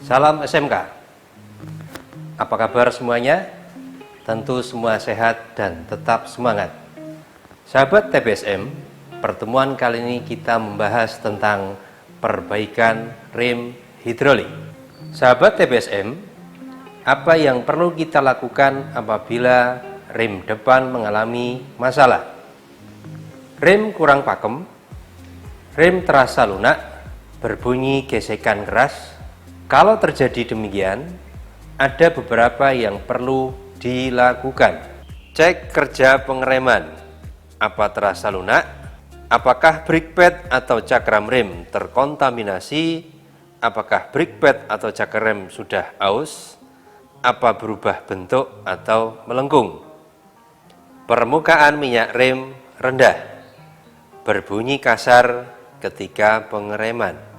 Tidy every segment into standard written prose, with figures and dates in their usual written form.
Salam SMK. Apa kabar semuanya? Tentu semua sehat dan tetap semangat. Sahabat TBSM, pertemuan kali ini kita membahas tentang perbaikan rem hidrolik. Sahabat TBSM, apa yang perlu kita lakukan apabila rem depan mengalami masalah? Rem kurang pakem, rem terasa lunak, berbunyi gesekan keras. Kalau terjadi demikian, ada beberapa yang perlu dilakukan. Cek kerja pengereman. Apa terasa lunak? Apakah brake pad atau cakram rem terkontaminasi? Apakah brake pad atau cakram rem sudah aus? Apa berubah bentuk atau melengkung? Permukaan minyak rem rendah. Berbunyi kasar ketika pengereman.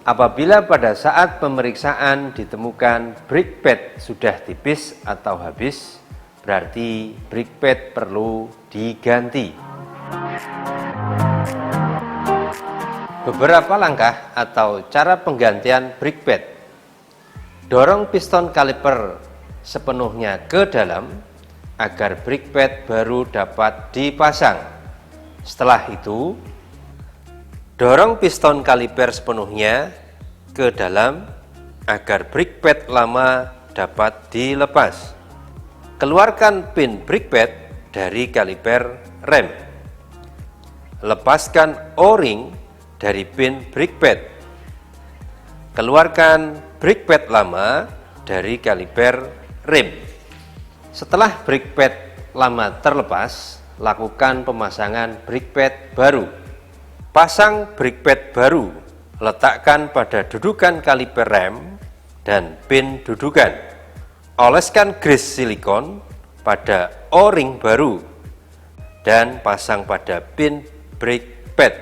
Apabila pada saat pemeriksaan ditemukan brake pad sudah tipis atau habis, berarti brake pad perlu diganti. Beberapa langkah atau cara penggantian brake pad. Dorong piston kaliper sepenuhnya ke dalam agar brake pad baru dapat dipasang. Setelah itu, dorong piston kaliper sepenuhnya ke dalam agar brake pad lama dapat dilepas. Keluarkan pin brake pad dari kaliper rem. Lepaskan O-ring dari pin brake pad. Keluarkan brake pad lama dari kaliper rem. Setelah brake pad lama terlepas, lakukan pemasangan brake pad baru. Pasang brake pad baru, letakkan pada dudukan kaliper rem dan pin dudukan. Oleskan grease silikon pada O-ring baru dan pasang pada pin brake pad.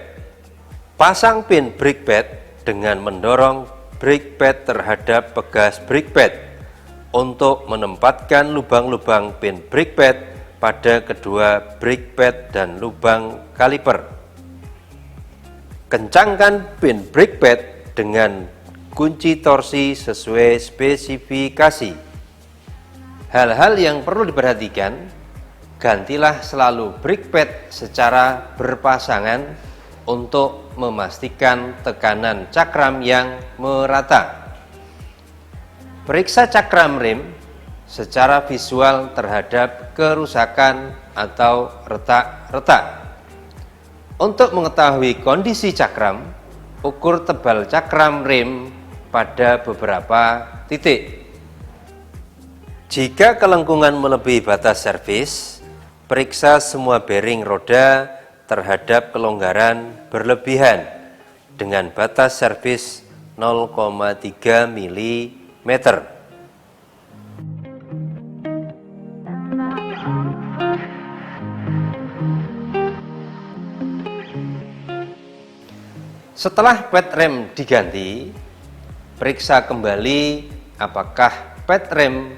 Pasang pin brake pad dengan mendorong brake pad terhadap pegas brake pad untuk menempatkan lubang-lubang pin brake pad pada kedua brake pad dan lubang kaliper. Kencangkan pin brake pad dengan kunci torsi sesuai spesifikasi. Hal-hal yang perlu diperhatikan, gantilah selalu brake pad secara berpasangan untuk memastikan tekanan cakram yang merata. Periksa cakram rem secara visual terhadap kerusakan atau retak-retak. Untuk mengetahui kondisi cakram, ukur tebal cakram rem pada beberapa titik. Jika kelengkungan melebihi batas servis, periksa semua bearing roda terhadap kelonggaran berlebihan dengan batas servis 0,3 mm. Setelah pad rem diganti, periksa kembali apakah pad rem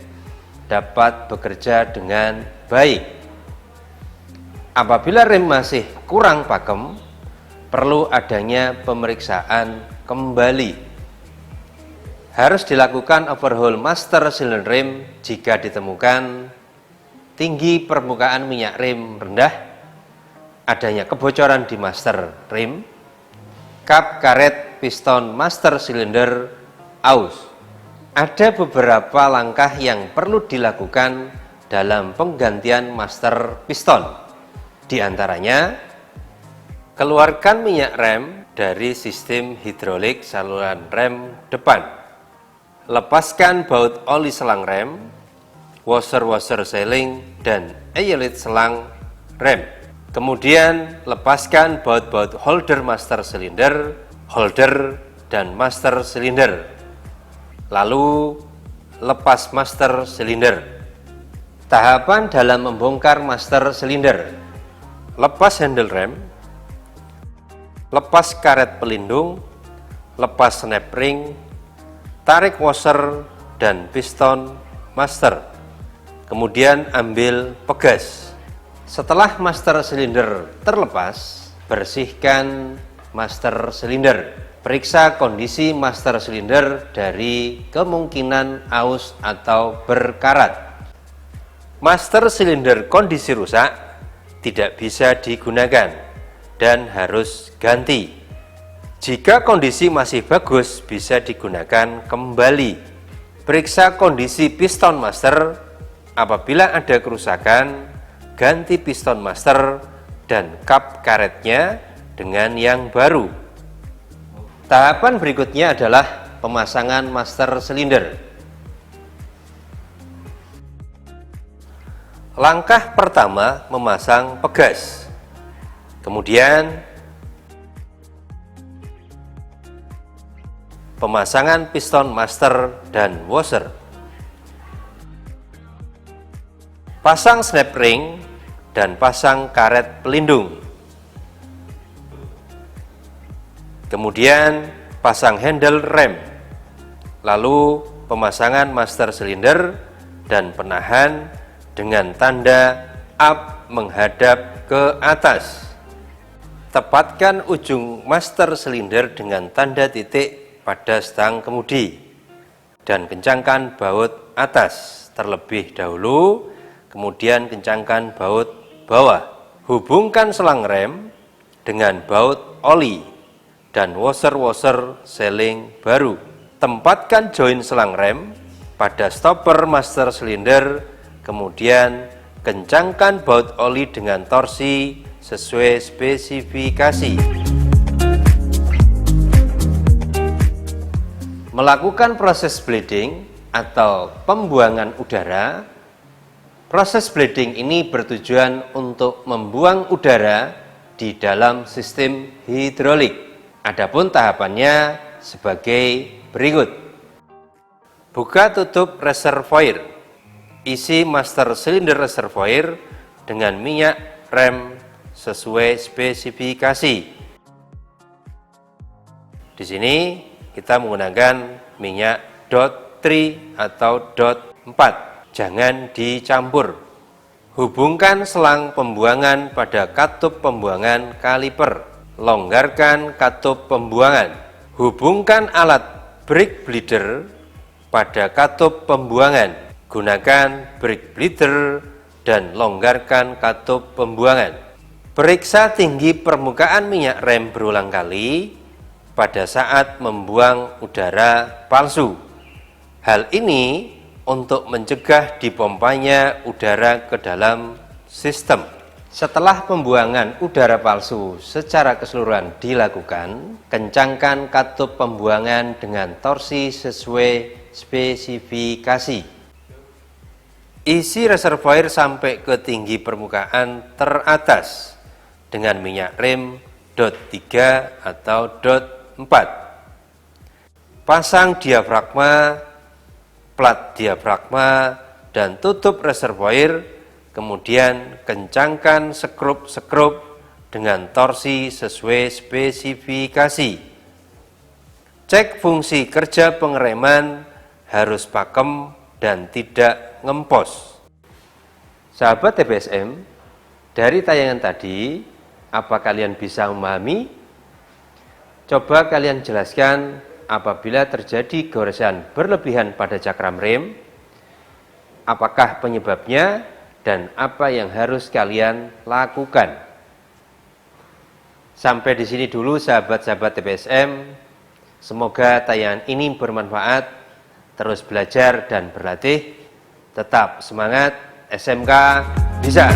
dapat bekerja dengan baik. Apabila rem masih kurang pakem, perlu adanya pemeriksaan kembali. Harus dilakukan overhaul master cylinder rem jika ditemukan tinggi permukaan minyak rem rendah, adanya kebocoran di master rem, kap karet piston master silinder aus. Ada beberapa langkah yang perlu dilakukan dalam penggantian master piston. Di antaranya, keluarkan minyak rem dari sistem hidrolik saluran rem depan. Lepaskan baut oli selang rem, washer sealing, dan eyelet selang rem. Kemudian lepaskan baut-baut holder master silinder, holder, dan master silinder. Lalu lepas master silinder. Tahapan dalam membongkar master silinder: lepas handle rem, lepas karet pelindung, lepas snap ring, tarik washer dan piston master. Kemudian ambil pegas. Setelah master silinder terlepas, bersihkan master silinder. periksa kondisi master silinder dari kemungkinan aus atau berkarat. Master silinder kondisi rusak tidak bisa digunakan dan harus ganti. Jika kondisi masih bagus, bisa digunakan kembali. Periksa kondisi piston master. Apabila ada kerusakan, ganti piston master dan kap karetnya dengan yang baru. Tahapan berikutnya adalah pemasangan master silinder. Langkah pertama memasang pegas. Kemudian pemasangan piston master dan washer. Pasang snap ring dan pasang karet pelindung. Kemudian pasang handle rem. Lalu pemasangan master silinder dan penahan dengan tanda up menghadap ke atas. Tepatkan ujung master silinder dengan tanda titik pada stang kemudi dan kencangkan baut atas terlebih dahulu, kemudian kencangkan baut bawah. Hubungkan selang rem dengan baut oli dan washer seling baru. Tempatkan join selang rem pada stopper master silinder, kemudian kencangkan baut oli dengan torsi sesuai spesifikasi. Melakukan proses bleeding atau pembuangan udara. Proses bleeding ini bertujuan untuk membuang udara di dalam sistem hidrolik. Adapun tahapannya sebagai berikut. Buka tutup reservoir. Isi master silinder reservoir dengan minyak rem sesuai spesifikasi. Di sini kita menggunakan minyak DOT 3 atau DOT 4. Jangan dicampur. Hubungkan selang pembuangan pada katup pembuangan kaliper. Longgarkan katup pembuangan. Hubungkan alat brake bleeder pada katup pembuangan. Gunakan brake bleeder dan longgarkan katup pembuangan. Periksa tinggi permukaan minyak rem berulang kali pada saat membuang udara palsu. Hal ini untuk mencegah dipompanya udara ke dalam sistem. Setelah pembuangan udara palsu secara keseluruhan dilakukan, kencangkan katup pembuangan dengan torsi sesuai spesifikasi. Isi reservoir sampai ke tinggi permukaan teratas dengan minyak rem DOT 3 atau DOT 4. Pasang diafragma, plat diafragma, dan tutup reservoir. Kemudian kencangkan sekrup dengan torsi sesuai spesifikasi. Cek fungsi kerja pengereman harus pakem dan tidak ngempos. Sahabat TPSM, dari tayangan tadi, apa kalian bisa memahami? Coba kalian jelaskan apabila terjadi goresan berlebihan pada cakram rem, apakah penyebabnya? Dan apa yang harus kalian lakukan. Sampai di sini dulu sahabat-sahabat TPSM. Semoga tayangan ini bermanfaat. Terus belajar dan berlatih. Tetap semangat, SMK bisa.